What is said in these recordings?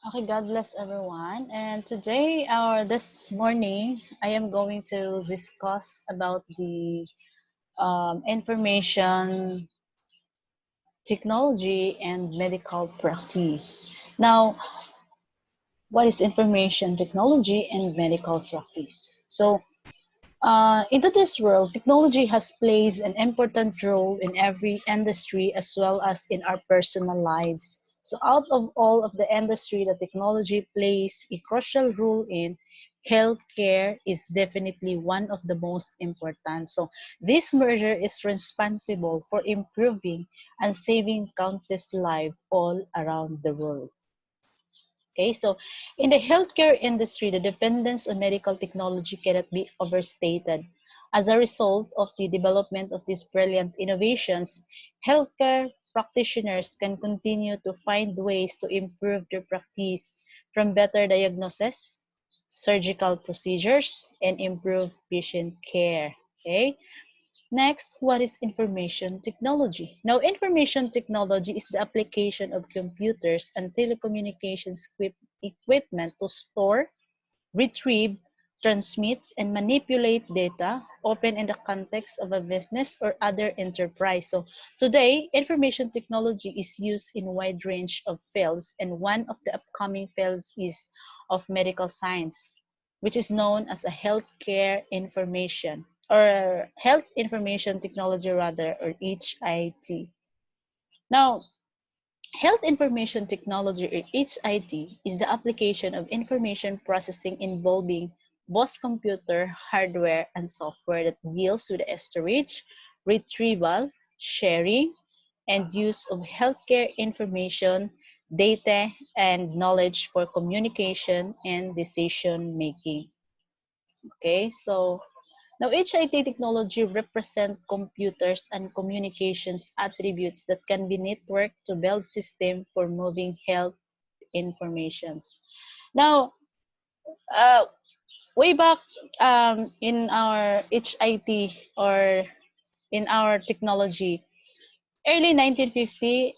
Okay, God bless everyone. And today, or this morning, I am going to discuss about the information technology and medical practice. Now, what is information technology and medical practice? So, in today's world, technology has played an important role in every industry as well as in our personal lives. So, out of all of the industry that technology plays a crucial role in, healthcare is definitely one of the most important. So, this merger is responsible for improving and saving countless lives all around the world. Okay, so in the healthcare industry, the dependence on medical technology cannot be overstated. As a result of the development of these brilliant innovations, healthcare practitioners can continue to find ways to improve their practice from better diagnosis, surgical procedures, and improve patient care. Okay, next, what is information technology? Now, information technology is the application of computers and telecommunications equipment to store, retrieve, transmit, and manipulate data, often in the context of a business or other enterprise. So, today, information technology is used in a wide range of fields, and one of the upcoming fields is of medical science, which is known as a healthcare information or health information technology rather, or HIT. Now, health information technology, or HIT, is the application of information processing involving both computer hardware and software that deals with the storage, retrieval, sharing, and use of healthcare information, data, and knowledge for communication and decision making. Okay, so now HIT technology represent computers and communications attributes that can be networked to build system for moving health informations. Now, uh, way back in our HIT or in our technology, early 1950,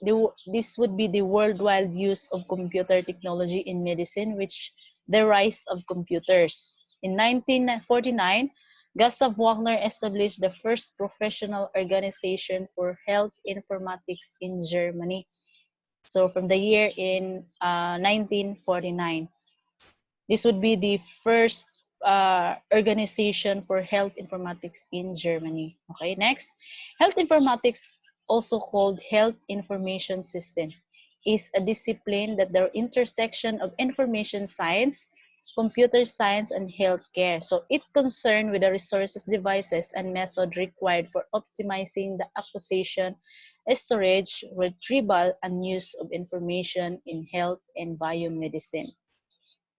this would be the worldwide use of computer technology in medicine, which the rise of computers. In 1949, Gustav Wagner established the first professional organization for health informatics in Germany. So from the year in 1949, this would be the first organization for health informatics in Germany. Okay, next, health informatics, also called health information system, is a discipline that the intersection of information science, computer science, and healthcare. So it concerned with the resources, devices, and method required for optimizing the acquisition, storage, retrieval, and use of information in health and biomedicine.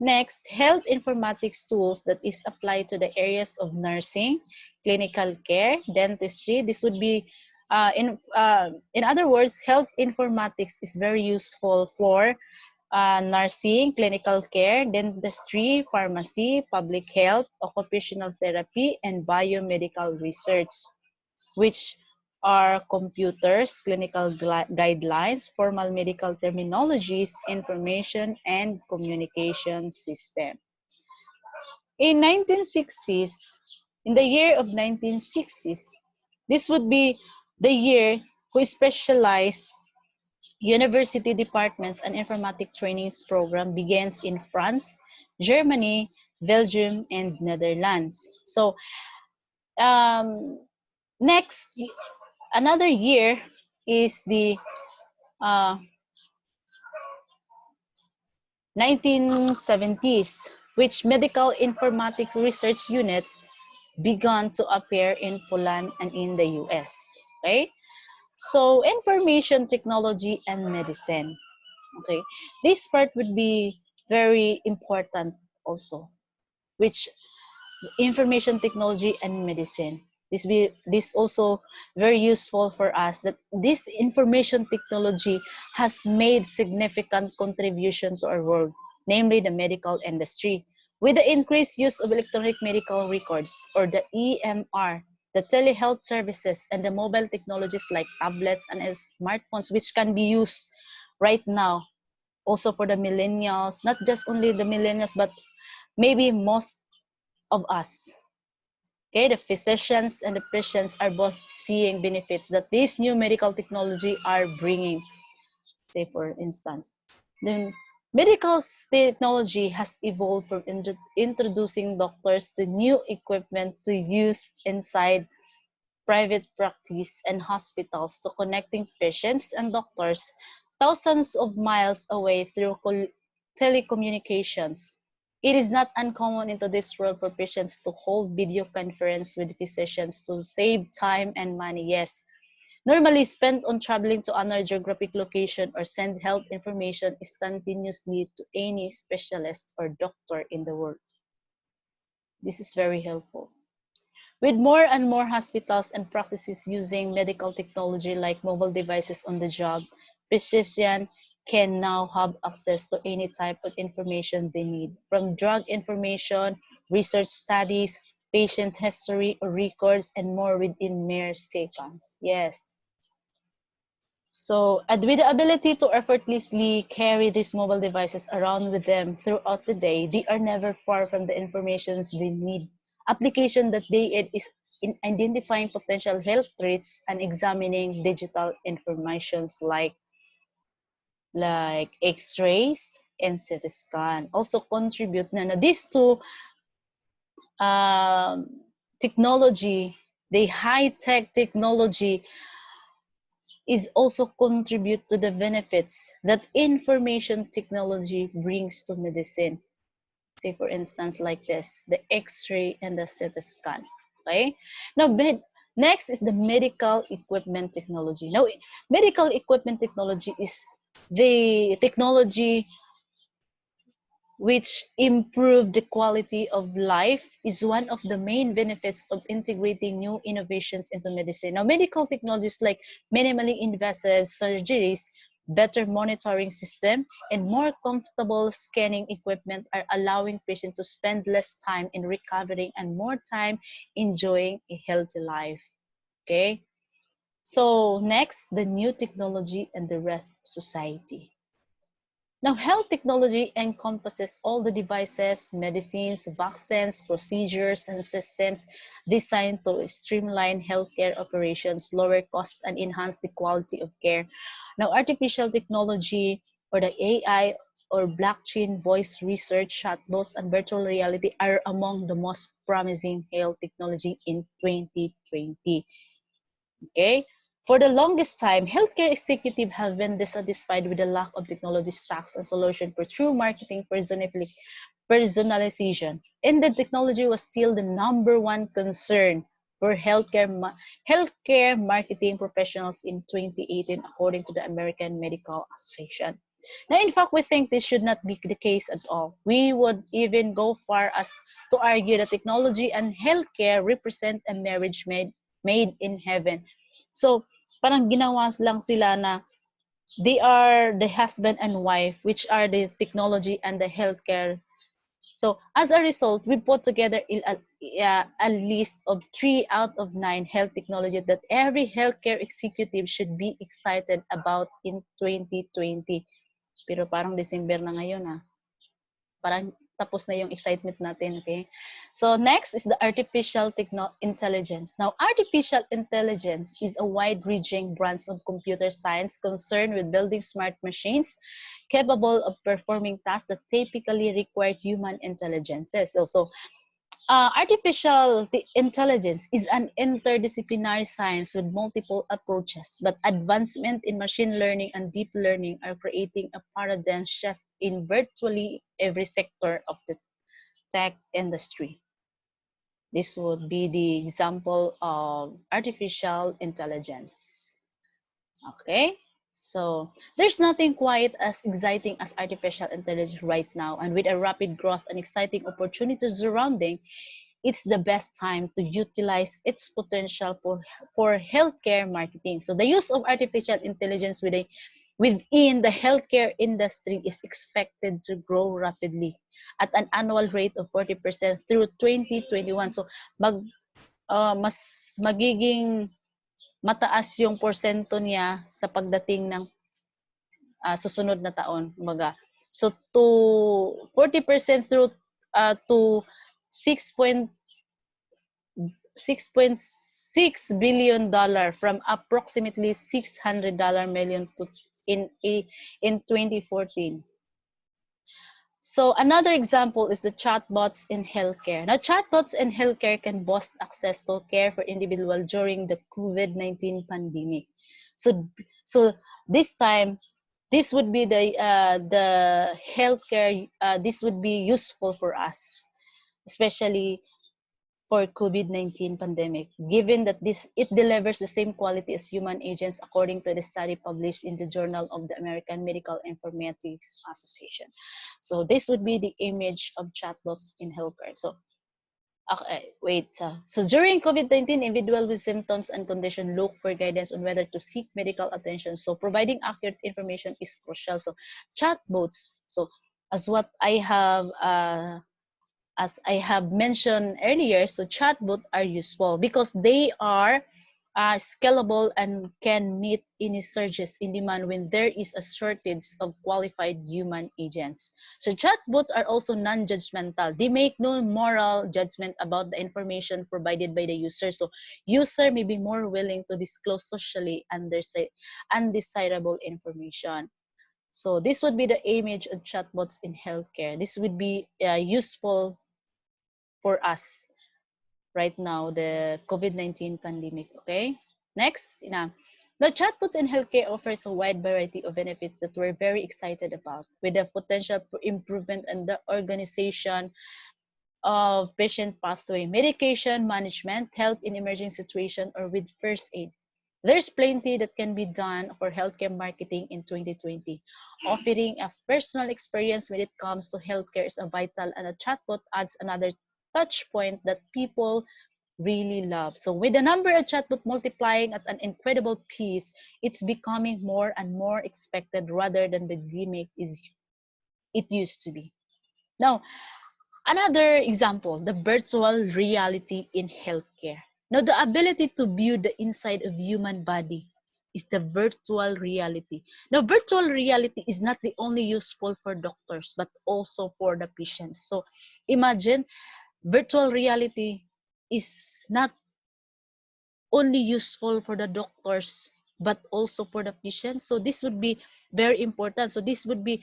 Next, health informatics tools that is applied to the areas of nursing, clinical care, dentistry. This would be, in other words, health informatics is very useful for nursing, clinical care, dentistry, pharmacy, public health, occupational therapy, and biomedical research, which are computers, clinical guidelines, formal medical terminologies, information, and communication system. In 1960s, in the year of 1960s, this would be the year who specialized university departments and informatic trainings program begins in France, Germany, Belgium, and Netherlands. So um, next, another year is the uh, 1970s, which medical informatics research units began to appear in Poland and in the US. Okay, so information technology and medicine. Okay, this part would be very important also, which information technology and medicine. This also very useful for us that this information technology has made significant contribution to our world, namely the medical industry. With the increased use of electronic medical records, or the EMR, the telehealth services, and the mobile technologies like tablets and smartphones, which can be used right now also for the millennials, not just only the millennials, but maybe most of us. Okay, the physicians and the patients are both seeing benefits that this new medical technology are bringing. Say, for instance, the medical technology has evolved from introducing doctors to new equipment to use inside private practice and hospitals to connecting patients and doctors thousands of miles away through telecommunications. It is not uncommon in today's world for patients to hold video conference with physicians to save time and money. Yes, normally spent on traveling to another geographic location or send health information instantaneously to any specialist or doctor in the world. This is very helpful. With more and more hospitals and practices using medical technology like mobile devices on the job, physicians can now have access to any type of information they need, from drug information, research studies, patient's history or records, and more within mere seconds. Yes. So, and with the ability to effortlessly carry these mobile devices around with them throughout the day, they are never far from the information they need. Application that they aid is in identifying potential health threats and examining digital informations like X-rays and CT scan. Also contribute na these two um, technology, the high-tech technology is also contribute to the benefits that information technology brings to medicine. Say for instance like this, the X-ray and the CT scan. Okay. Now, next is the medical equipment technology. Now, medical equipment technology is the technology which improve the quality of life, is one of the main benefits of integrating new innovations into medicine. Now, medical technologies like minimally invasive surgeries, better monitoring system, and more comfortable scanning equipment are allowing patients to spend less time in recovering and more time enjoying a healthy life. Okay? So next, the new technology and the rest society. Now, health technology encompasses all the devices, medicines, vaccines, procedures, and systems designed to streamline healthcare operations, lower cost, and enhance the quality of care. Now, artificial technology or the AI or blockchain, voice research, chatbots, and virtual reality are among the most promising health technology in 2020. Okay? For the longest time, healthcare executives have been dissatisfied with the lack of technology stacks and solutions for true marketing personalization. And the technology was still the number one concern for healthcare marketing professionals in 2018, according to the American Medical Association. Now, in fact, we think this should not be the case at all. We would even go far as to argue that technology and healthcare represent a marriage made in heaven. So, parang ginawa lang sila na they are the husband and wife, which are the technology and the healthcare. So, as a result, we put together a list of 3 out of 9 health technology that every healthcare executive should be excited about in 2020. Pero parang December na ngayon parang tapos na yung excitement natin, okay? So next is the artificial intelligence. Now, artificial intelligence is a wide-ranging branch of computer science concerned with building smart machines capable of performing tasks that typically require human intelligence. So artificial intelligence is an interdisciplinary science with multiple approaches, but advancement in machine learning and deep learning are creating a paradigm shift in virtually every sector of the tech industry. This would be the example of artificial intelligence. Okay, so there's nothing quite as exciting as artificial intelligence right now, and with a rapid growth and exciting opportunities surrounding, it's the best time to utilize its potential for healthcare marketing. So the use of artificial intelligence within the healthcare industry is expected to grow rapidly at an annual rate of 40% through 2021. So mas magiging mataas yung porsento niya sa pagdating ng susunod na taon, kumbaga. So to 40% through to 6.6 billion from approximately $600 million to in 2014. So another example is the chatbots in healthcare. Now, chatbots in healthcare can boost access to care for individuals during the COVID-19 pandemic. So this time, this would be the healthcare. This would be useful for us, especially for COVID-19 pandemic, given that it delivers the same quality as human agents according to the study published in the Journal of the American Medical Informatics Association. So this would be the image of chatbots in healthcare. So, okay, wait. So during COVID-19, individuals with symptoms and condition look for guidance on whether to seek medical attention. So providing accurate information is crucial. So chatbots, so as what I have as I have mentioned earlier, so chatbots are useful because they are scalable and can meet any surges in demand when there is a shortage of qualified human agents. So chatbots are also non-judgmental. They make no moral judgment about the information provided by the user. So user may be more willing to disclose socially undesirable information. So this would be the image of chatbots in healthcare. This would be useful for us right now, the COVID-19 pandemic. Okay, next. The chatbots in healthcare offers a wide variety of benefits that we're very excited about, with the potential for improvement in the organization of patient pathway, medication management, help in emerging situation, or with first aid. There's plenty that can be done for healthcare marketing in 2020. Offering a personal experience when it comes to healthcare is a vital, and a chatbot adds another touch point that people really love. So with the number of chatbot multiplying at an incredible pace, it's becoming more and more expected rather than the gimmick it used to be. Now, another example, the virtual reality in healthcare. Now, the ability to view the inside of human body is the virtual reality. Now, virtual reality is not the only useful for doctors, but also for the patients. So, imagine virtual reality is not only useful for the doctors, but also for the patients. So, this would be very important. So, this would be,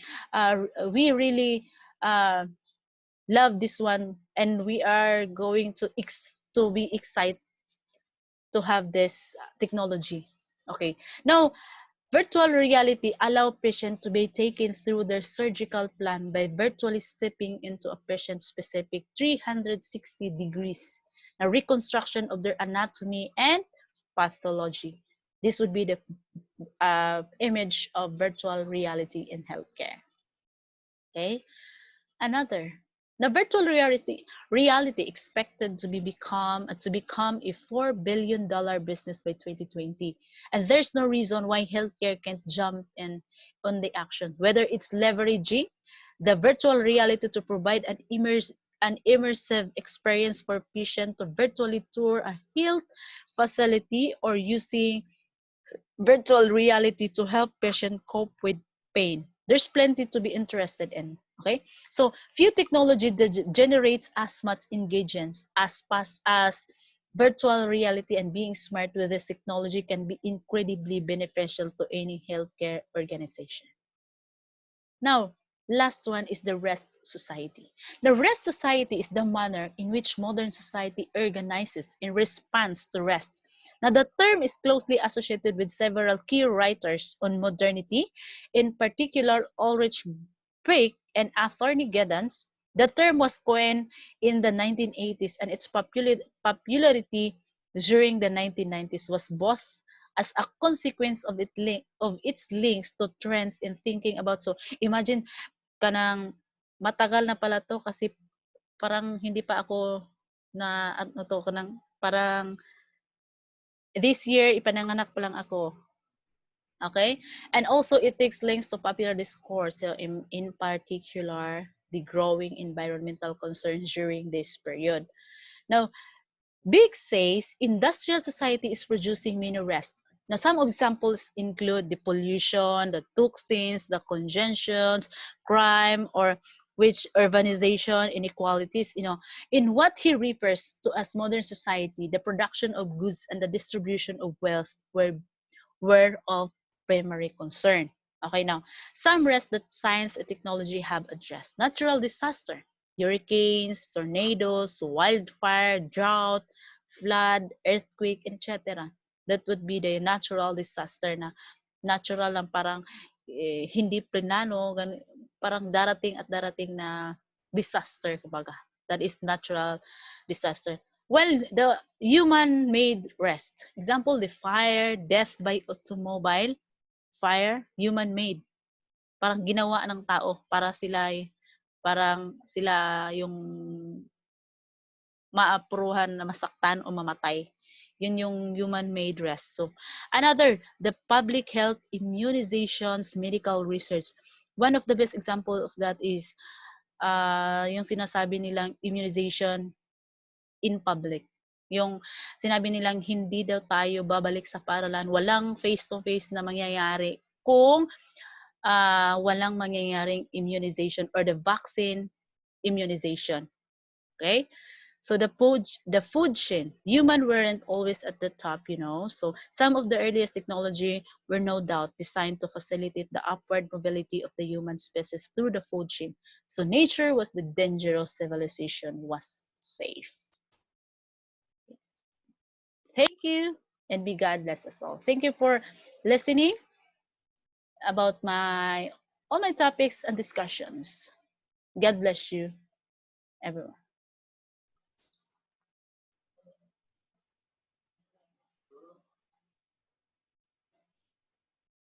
we really, love this one, and we are going to be excited to have this technology. Okay, now virtual reality allow patients to be taken through their surgical plan by virtually stepping into a patient specific 360 degrees a reconstruction of their anatomy and pathology. This would be the image of virtual reality in healthcare. Okay, another, the virtual reality expected to become a $4 billion business by 2020, and there's no reason why healthcare can't jump in on the action. Whether it's leveraging the virtual reality to provide an immersive experience for patients to virtually tour a health facility, or using virtual reality to help patients cope with pain. There's plenty to be interested in. Okay, so few technology that generates as much engagement as fast as virtual reality, and being smart with this technology can be incredibly beneficial to any healthcare organization. Now, last one is the rest society. The rest society is the manner in which modern society organizes in response to rest. Now, the term is closely associated with several key writers on modernity, in particular Ulrich Beck and Anthony Giddens. The term was coined in the 1980s, and its popularity during the 1990s was both as a consequence of its links to trends in thinking about. So imagine kanang matagal na pala to, kasi parang hindi pa ako na ano to, kanang parang this year ipananganak pa lang ako. Okay, and also it takes links to popular discourse, so in particular the growing environmental concerns during this period. Now, Biggs says industrial society is producing many risks. Now, some examples include the pollution, the toxins, the congestions, crime, or which urbanization, inequalities. In what he refers to as modern society, the production of goods and the distribution of wealth were of primary concern. Okay, now, some risks that science and technology have addressed. Natural disaster, hurricanes, tornadoes, wildfire, drought, flood, earthquake, etc. That would be the natural disaster na natural lang, parang hindi plinano, parang darating at darating na disaster, kumbaga. That is natural disaster. Well, the human-made rest. Example, the fire, death by automobile, fire, human-made. Parang ginawa ng tao para parang sila yung maapruhan na masaktan o mamatay. Yun yung human-made rest. So, another, the public health immunizations, medical research. One of the best example of that is yung sinasabi nilang immunization in public. Yung sinabi nilang hindi daw tayo babalik sa paaralan, walang face-to-face na mangyayari kung walang mangyayaring immunization or the vaccine immunization. Okay? So the food chain, human weren't always at the top, So some of the earliest technology were no doubt designed to facilitate the upward mobility of the human species through the food chain. So nature was the dangerous, civilization was safe. Thank you, and be God bless us all. Thank you for listening about all my topics and discussions. God bless you, everyone.